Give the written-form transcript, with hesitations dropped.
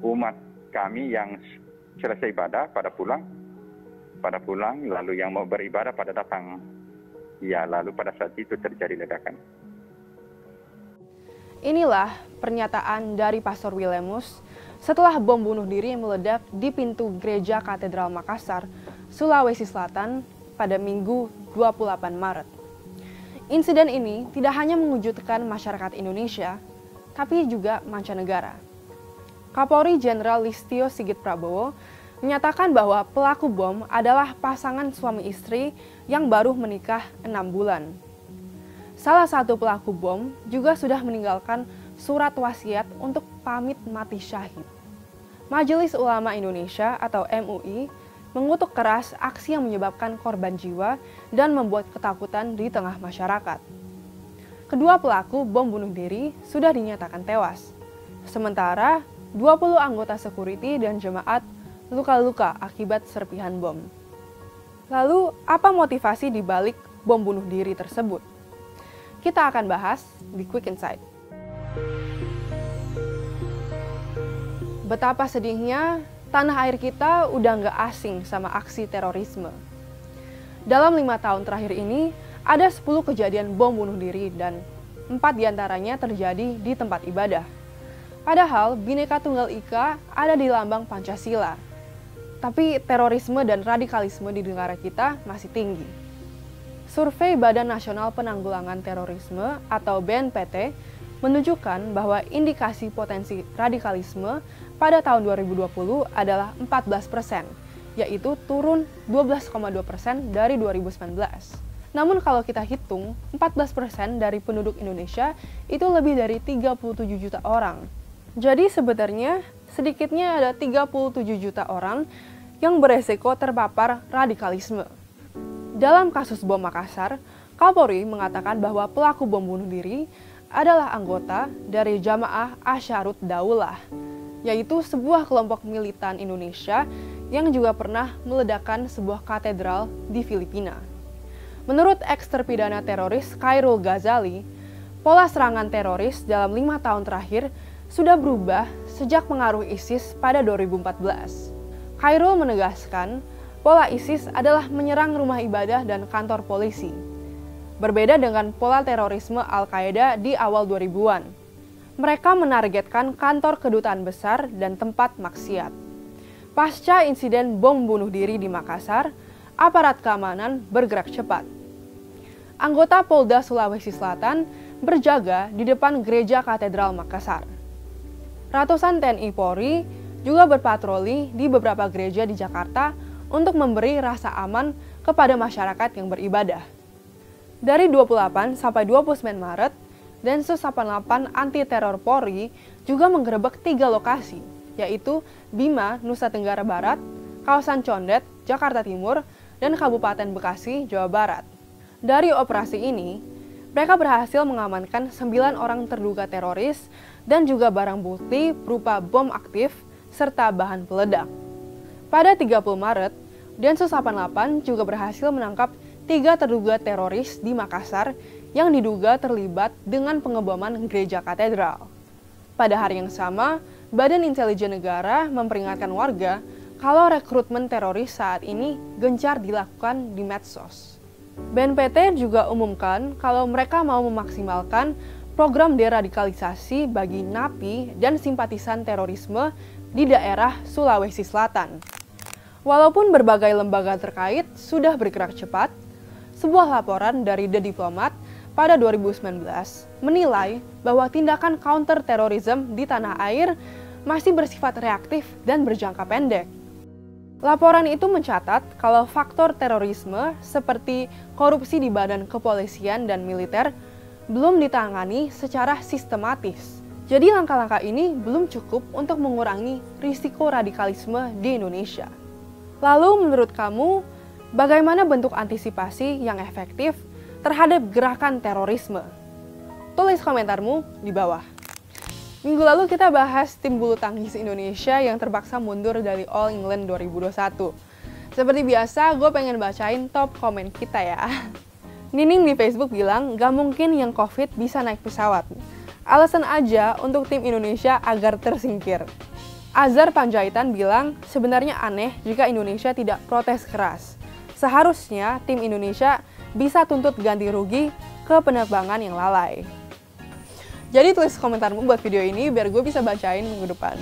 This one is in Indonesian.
umat kami yang selesai ibadah pada pulang, lalu yang mau beribadah pada datang. Ya, lalu pada saat itu terjadi ledakan. Inilah pernyataan dari Pastor Wilemus setelah bom bunuh diri meledak di pintu Gereja Katedral Makassar, Sulawesi Selatan pada Minggu 28 Maret. Insiden ini tidak hanya mengejutkan masyarakat Indonesia, tapi juga mancanegara. Kapolri Jenderal Listio Sigit Prabowo menyatakan bahwa pelaku bom adalah pasangan suami istri yang baru menikah 6 bulan. Salah satu pelaku bom juga sudah meninggalkan surat wasiat untuk pamit mati syahid. Majelis Ulama Indonesia atau MUI mengutuk keras aksi yang menyebabkan korban jiwa dan membuat ketakutan di tengah masyarakat. Kedua pelaku bom bunuh diri sudah dinyatakan tewas. Sementara 20 anggota security dan jemaat luka-luka akibat serpihan bom. Lalu, apa motivasi di balik bom bunuh diri tersebut? Kita akan bahas di Quick Insight. Betapa sedihnya tanah air kita udah nggak asing sama aksi terorisme. Dalam 5 tahun terakhir ini, ada 10 kejadian bom bunuh diri dan 4 diantaranya terjadi di tempat ibadah. Padahal Bhinneka Tunggal Ika ada di lambang Pancasila. Tapi terorisme dan radikalisme di negara kita masih tinggi. Survei Badan Nasional Penanggulangan Terorisme atau BNPT menunjukkan bahwa indikasi potensi radikalisme pada tahun 2020 adalah 14%, yaitu turun 12,2% dari 2019. Namun kalau kita hitung, 14% dari penduduk Indonesia itu lebih dari 37 juta orang. Jadi sebenarnya sedikitnya ada 37 juta orang yang beresiko terpapar radikalisme. Dalam kasus bom Makassar, Kapolri mengatakan bahwa pelaku bom bunuh diri adalah anggota dari Jamaah Ansharut Daulah, yaitu sebuah kelompok militan Indonesia yang juga pernah meledakkan sebuah katedral di Filipina. Menurut eks-terpidana teroris Khairul Ghazali, pola serangan teroris dalam 5 tahun terakhir sudah berubah sejak pengaruh ISIS pada 2014. Khairul menegaskan, pola ISIS adalah menyerang rumah ibadah dan kantor polisi. Berbeda dengan pola terorisme Al-Qaeda di awal 2000-an. Mereka menargetkan kantor kedutaan besar dan tempat maksiat. Pasca insiden bom bunuh diri di Makassar, aparat keamanan bergerak cepat. Anggota Polda Sulawesi Selatan berjaga di depan Gereja Katedral Makassar. Ratusan TNI Polri juga berpatroli di beberapa gereja di Jakarta untuk memberi rasa aman kepada masyarakat yang beribadah. Dari 28 sampai 29 Maret, Densus 88 Anti Teror Polri juga menggerebek 3 lokasi, yaitu Bima, Nusa Tenggara Barat, kawasan Condet, Jakarta Timur, dan Kabupaten Bekasi, Jawa Barat. Dari operasi ini, mereka berhasil mengamankan 9 orang terduga teroris dan juga barang bukti berupa bom aktif serta bahan peledak. Pada 30 Maret, Densus 88 juga berhasil menangkap 3 terduga teroris di Makassar yang diduga terlibat dengan pengeboman gereja katedral. Pada hari yang sama, Badan Intelijen Negara memperingatkan warga kalau rekrutmen teroris saat ini gencar dilakukan di medsos. BNPT juga umumkan kalau mereka mau memaksimalkan program deradikalisasi bagi napi dan simpatisan terorisme di daerah Sulawesi Selatan. Walaupun berbagai lembaga terkait sudah bergerak cepat, sebuah laporan dari The Diplomat pada 2019 menilai bahwa tindakan counter-terrorism di tanah air masih bersifat reaktif dan berjangka pendek. Laporan itu mencatat kalau faktor terorisme seperti korupsi di badan kepolisian dan militer belum ditangani secara sistematis. Jadi langkah-langkah ini belum cukup untuk mengurangi risiko radikalisme di Indonesia. Lalu menurut kamu, bagaimana bentuk antisipasi yang efektif terhadap gerakan terorisme? Tulis komentarmu di bawah. Minggu lalu kita bahas tim bulu tangkis Indonesia yang terpaksa mundur dari All England 2021. Seperti biasa, gue pengen bacain top komen kita ya. Nining di Facebook bilang, gak mungkin yang COVID bisa naik pesawat. Alasan aja untuk tim Indonesia agar tersingkir. Azhar Panjaitan bilang sebenarnya aneh jika Indonesia tidak protes keras. Seharusnya tim Indonesia bisa tuntut ganti rugi ke penerbangan yang lalai. Jadi tulis komentarmu buat video ini biar gue bisa bacain minggu depan.